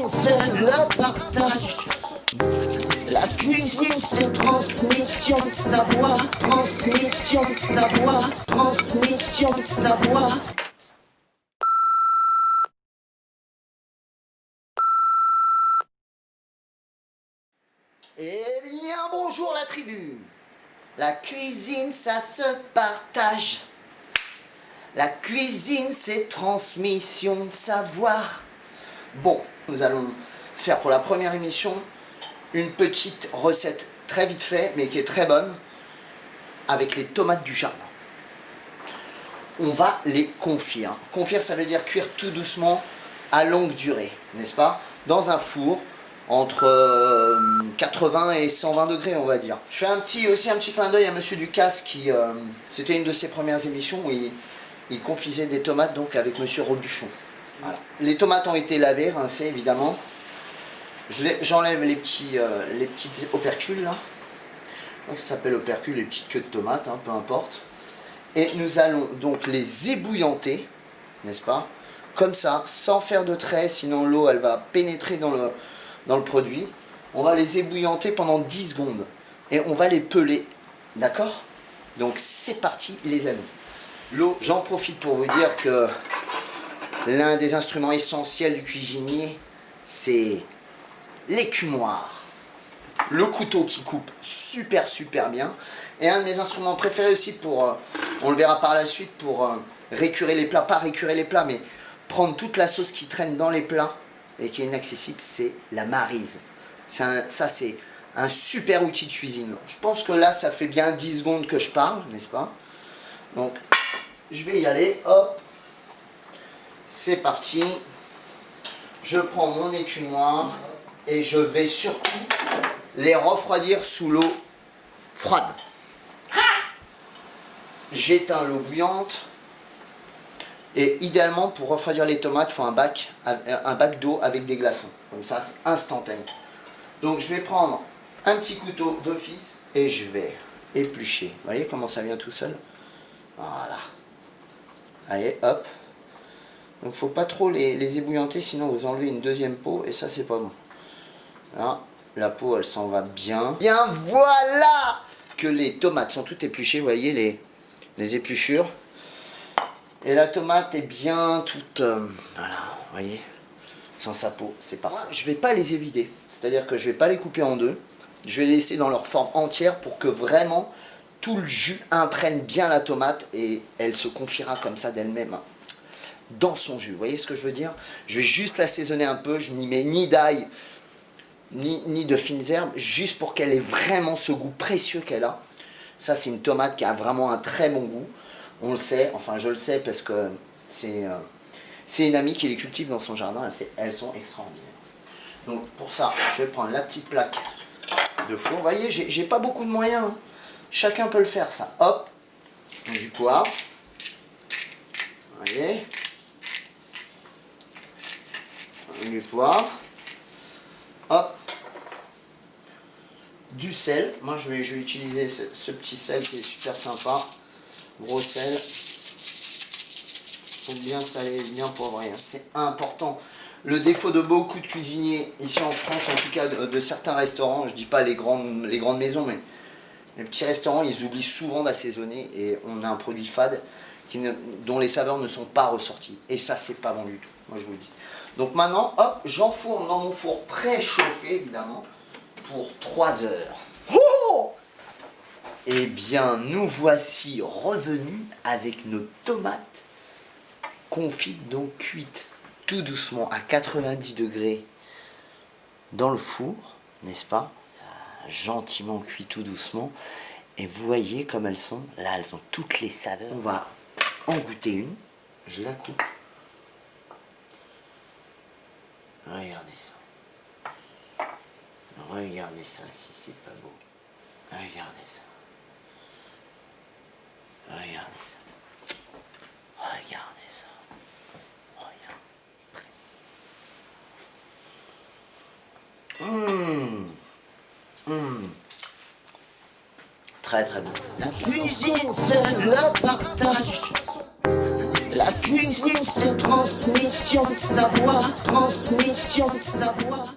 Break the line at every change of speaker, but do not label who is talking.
cuisine, c'est le partage. La cuisine, c'est transmission de savoir, transmission de savoir, transmission de savoir. Eh bien, bonjour la tribu. La cuisine, ça se partage. La cuisine, c'est transmission de savoir. Bon, nous allons faire pour la première émission une petite recette très vite fait, mais qui est très bonne, avec les tomates du jardin. On va les confire. Confire, ça veut dire cuire tout doucement à longue durée, n'est-ce pas? Dans un four entre 80 et 120 degrés, on va dire. Je fais aussi un petit clin d'œil à Monsieur Ducasse qui, c'était une de ses premières émissions où il confisait des tomates donc avec Monsieur Robuchon. Voilà. Les tomates ont été lavées, rincées évidemment. J'enlève les petits opercules là. Donc ça s'appelle opercules, les petites queues de tomates, hein, peu importe. Et nous allons donc les ébouillanter, n'est-ce pas? Comme ça, sans faire de trait, sinon l'eau elle va pénétrer dans le produit. On va les ébouillanter pendant 10 secondes. Et on va les peler, d'accord? Donc c'est parti les amis. L'eau, j'en profite pour vous dire que l'un des instruments essentiels du cuisinier, c'est l'écumoire. Le couteau qui coupe super bien. Et un de mes instruments préférés aussi pour, on le verra par la suite, pour récurer les plats, pas récurer les plats, mais prendre toute la sauce qui traîne dans les plats et qui est inaccessible, c'est la maryse. Ça c'est un super outil de cuisine. Je pense que là ça fait bien 10 secondes que je parle, n'est-ce pas? Donc je vais y aller, hop. C'est parti. Je prends mon écumoire et je vais surtout les refroidir sous l'eau froide. J'éteins l'eau bouillante. Et idéalement, pour refroidir les tomates, il faut un bac d'eau avec des glaçons. Comme ça, c'est instantané. Donc, je vais prendre un petit couteau d'office et je vais éplucher. Vous voyez comment ça vient tout seul? Voilà. Allez, hop. Donc, il ne faut pas trop les ébouillanter, sinon vous enlevez une deuxième peau et ça, c'est pas bon. Là, la peau, elle s'en va bien. Bien, voilà que les tomates sont toutes épluchées. Vous voyez les épluchures. Et la tomate est bien toute, voilà, vous voyez, sans sa peau, c'est parfait. Je ne vais pas les évider, c'est-à-dire que je ne vais pas les couper en deux. Je vais les laisser dans leur forme entière pour que vraiment tout le jus imprègne bien la tomate et elle se confiera comme ça d'elle-même dans son jus. Vous voyez ce que je veux dire? Je vais juste l'assaisonner un peu, je n'y mets ni d'ail, ni de fines herbes, juste pour qu'elle ait vraiment ce goût précieux qu'elle a. Ça, c'est une tomate qui a vraiment un très bon goût. On le sait, enfin je le sais parce que c'est une amie qui les cultive dans son jardin, elles sont extraordinaires. Donc pour ça, je vais prendre la petite plaque de four. Vous voyez, j'ai pas beaucoup de moyens, hein. Chacun peut le faire ça. Hop, du poivre. Vous voyez, du poivre. Hop, du sel. Moi je vais utiliser ce petit sel qui est super sympa. Gros sel, faut bien saler, bien poivrer, hein. C'est important. Le défaut de beaucoup de cuisiniers, ici en France en tout cas, de certains restaurants, je dis pas les grandes maisons, mais les petits restaurants, ils oublient souvent d'assaisonner et on a un produit fade dont les saveurs ne sont pas ressorties. Et ça, c'est pas bon du tout, moi je vous le dis. Donc maintenant, hop, j'enfourne dans mon four préchauffé, évidemment, pour 3 heures. Oh! Eh bien, nous voici revenus avec nos tomates confites, donc cuites tout doucement à 90 degrés dans le four, n'est-ce pas? Ça a gentiment cuit tout doucement. Et vous voyez comme elles sont. Là, elles ont toutes les saveurs. On va en goûter une. Je la coupe. Regardez ça. Regardez ça, si c'est pas beau. Regardez ça. Regardez ça. Regardez ça. Regardez. Très bon. La cuisine, c'est le partage. La cuisine, c'est transmettre. transmission de savoir, transmission de savoir.